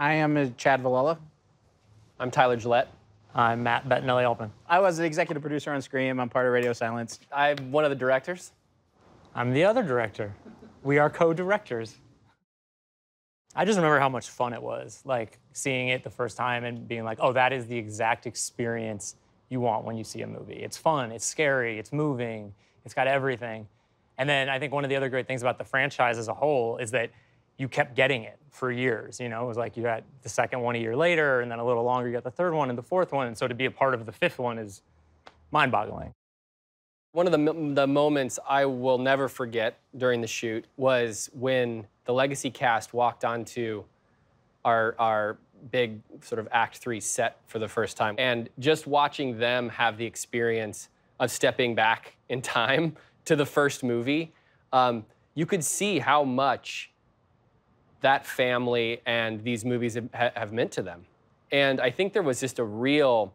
I am Chad Villella. I'm Tyler Gillett. I'm Matt Bettinelli-Olpin. I was the executive producer on Scream. I'm part of Radio Silence. I'm one of the directors. I'm the other director. We are co-directors. I just remember how much fun it was, like seeing it the first time and being like, oh, that is the exact experience you want when you see a movie. It's fun, it's scary, it's moving, it's got everything. And then I think one of the other great things about the franchise as a whole is that you kept getting it for years. You know, it was like you got the second one a year later, and then a little longer you got the third one and the fourth one. And so to be a part of the fifth one is mind-boggling. One of the moments I will never forget during the shoot was when the Legacy cast walked onto our big sort of Act 3 set for the first time. And just watching them have the experience of stepping back in time to the first movie, you could see how much that family and these movies have meant to them. And I think there was just a real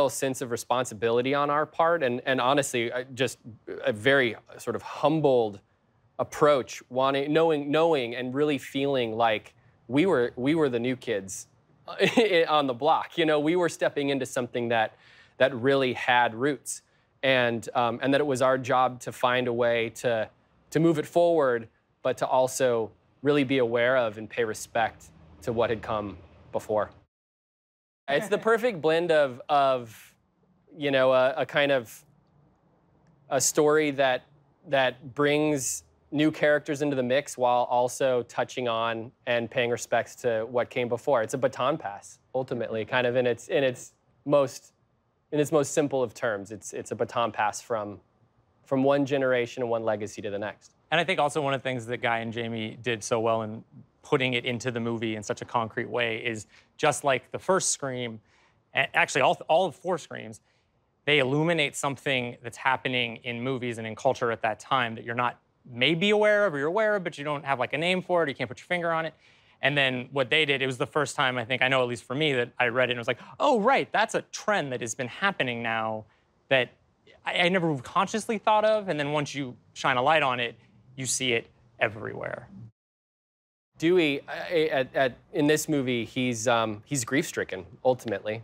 sense of responsibility on our part, and honestly, just a very sort of humbled approach, knowing and really feeling like we were the new kids on the block. You know, we were stepping into something that really had roots, and that it was our job to find a way to move it forward, but to also really be aware of and pay respect to what had come before. It's the perfect blend of you know, a kind of a story that brings new characters into the mix while also touching on and paying respects to what came before. It's a baton pass, ultimately, kind of in its most simple of terms. It's a baton pass from one generation and one legacy to the next. And I think also one of the things that Guy and Jamie did so well in putting it into the movie in such a concrete way is just like the first Scream, actually all 4 Screams, they illuminate something that's happening in movies and in culture at that time that you're not maybe aware of or you're aware of, but you don't have like a name for it, you can't put your finger on it. And then what they did, it was the first time I think, I know at least for me, that I read it and was like, oh, right, that's a trend that has been happening now that I never consciously thought of. And then once you shine a light on it, you see it everywhere. Dewey, in this movie, he's grief-stricken ultimately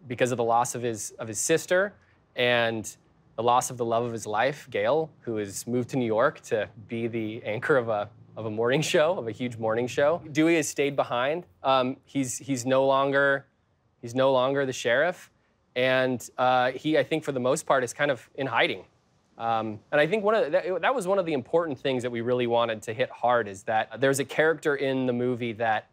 because of the loss of his sister and the loss of the love of his life, Gail, who has moved to New York to be the anchor of a morning show, of a huge morning show. Dewey has stayed behind. He's no longer the sheriff, and he, I think, for the most part, is kind of in hiding. And I think that was one of the important things that we really wanted to hit hard, is that there's a character in the movie that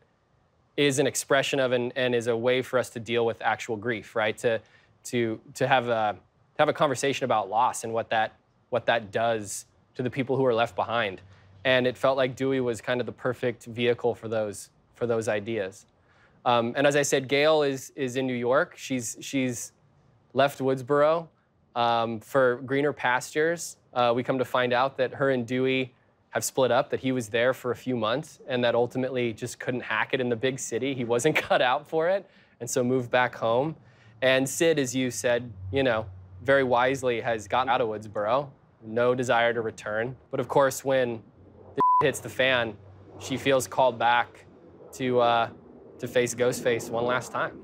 is an expression of and is a way for us to deal with actual grief, right? To have a conversation about loss and what that does to the people who are left behind. And it felt like Dewey was kind of the perfect vehicle for those ideas. And as I said, Gail is in New York. She's left Woodsboro for greener pastures. We come to find out that her and Dewey have split up, that he was there for a few months and that ultimately just couldn't hack it in the big city. He wasn't cut out for it, and so moved back home. And Sid, as you said, you know, very wisely has gotten out of Woodsboro, no desire to return. But of course, when the hits the fan, she feels called back to face Ghostface one last time.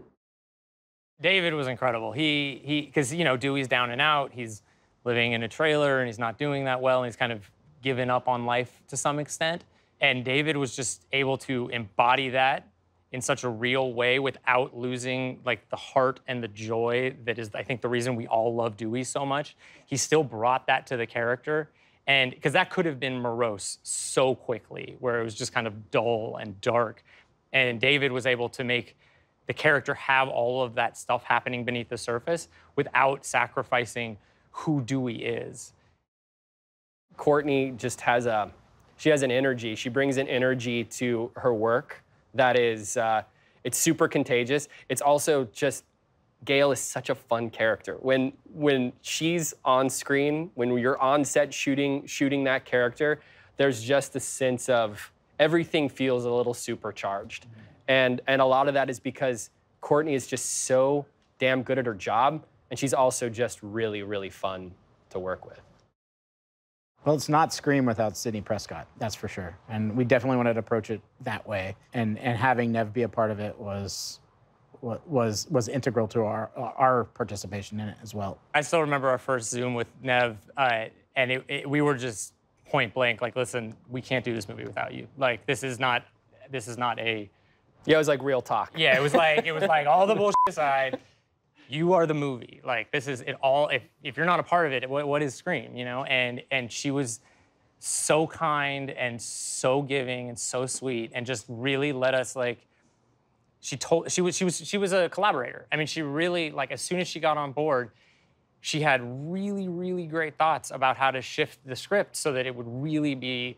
David was incredible. Because, you know, Dewey's down and out. He's living in a trailer, and he's not doing that well, and he's kind of given up on life to some extent. And David was just able to embody that in such a real way without losing, like, the heart and the joy that is, I think, the reason we all love Dewey so much. He still brought that to the character. And because that could have been morose so quickly, where it was just kind of dull and dark. And David was able to make the character have all of that stuff happening beneath the surface without sacrificing who Dewey is. Courteney just has an energy. She brings an energy to her work that is, it's super contagious. It's also just, Gail is such a fun character. When she's on screen, when you're on set shooting that character, there's just a sense of everything feels a little supercharged. And a lot of that is because Courteney is just so damn good at her job, and she's also just really, really fun to work with. Well, it's not Scream without Sidney Prescott, that's for sure. And we definitely wanted to approach it that way. And having Neve be a part of it was integral to our participation in it as well. I still remember our first Zoom with Neve, and we were just point blank, like, listen, we can't do this movie without you. Like, this is not a. Yeah, it was like real talk. Yeah, it was like all the bullshit aside, you are the movie. Like, this is it all. If you're not a part of it, what is Scream? You know, and she was so kind and so giving and so sweet, and just really let us, like. She was a collaborator. I mean, she really, like, as soon as she got on board, she had really, really great thoughts about how to shift the script so that it would really be,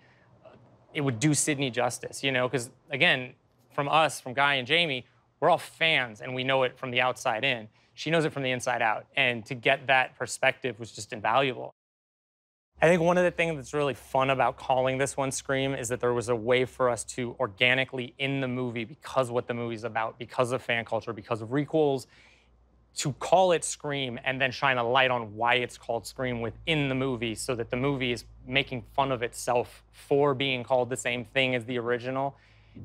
it would do Sidney justice, you know? Because, again, from us, from Guy and Jamie, we're all fans, and we know it from the outside in. She knows it from the inside out. And to get that perspective was just invaluable. I think one of the things that's really fun about calling this one Scream is that there was a way for us to organically, in the movie, because what the movie's about, because of fan culture, because of requels, to call it Scream and then shine a light on why it's called Scream within the movie, so that the movie is making fun of itself for being called the same thing as the original.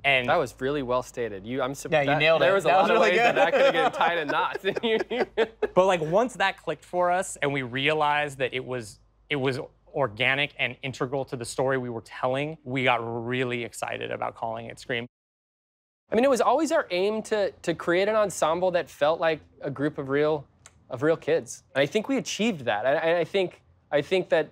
And that was really well stated. I'm surprised. Yeah, you nailed it. There was a lot of really ways good. that could have been tied in knots. But, like, once that clicked for us and we realized that it was organic and integral to the story we were telling, we got really excited about calling it Scream. I mean, it was always our aim to create an ensemble that felt like a group of real kids. And I think we achieved that. I think that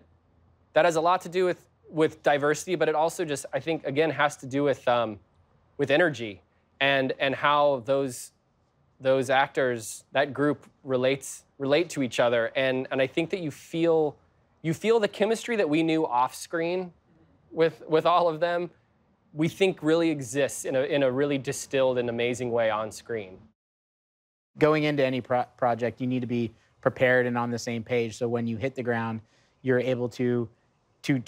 has a lot to do with diversity, but it also just, I think, again, has to do with energy and how those actors, that group relate to each other. And I think that you feel the chemistry that we knew off screen with all of them, we think really exists in a really distilled and amazing way on screen. Going into any project, you need to be prepared and on the same page. So when you hit the ground, you're able to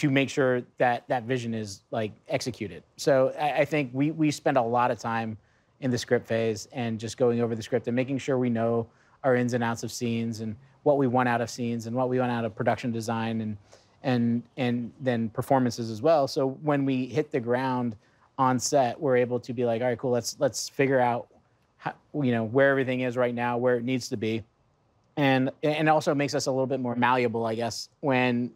make sure that that vision is, like, executed. So I think we spend a lot of time in the script phase and just going over the script and making sure we know our ins and outs of scenes and what we want out of scenes and what we want out of production design and then performances as well. So when we hit the ground on set, we're able to be like, all right, cool, let's figure out how, where everything is right now, where it needs to be. And it also makes us a little bit more malleable, I guess, when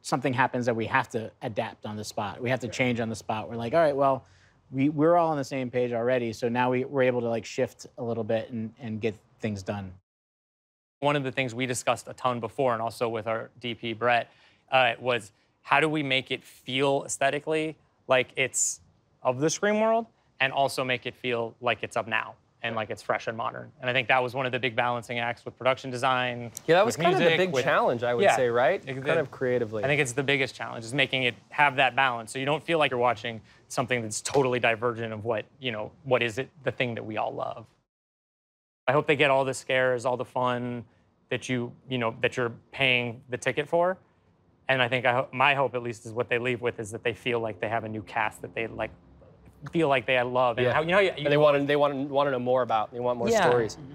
something happens that we have to adapt on the spot. We have to change on the spot. We're like, all right, well, we're all on the same page already, so now we're able to, like, shift a little bit and get things done. One of the things we discussed a ton before, and also with our DP, Brett, was how do we make it feel aesthetically like it's of the Scream world, and also make it feel like it's up now and like it's fresh and modern. And I think that was one of the big balancing acts with production design. Yeah, that was kind of the music, big challenge, I would say, right? Kind of creatively. I think it's the biggest challenge, is making it have that balance, so you don't feel like you're watching something that's totally divergent of what is it, the thing that we all love. I hope they get all the scares, all the fun that that you're paying the ticket for. And I think my hope, at least, is what they leave with is that they feel like they have a new cast that they feel like they love. And yeah. how, and they want to know more about. They want more stories. Mm-hmm.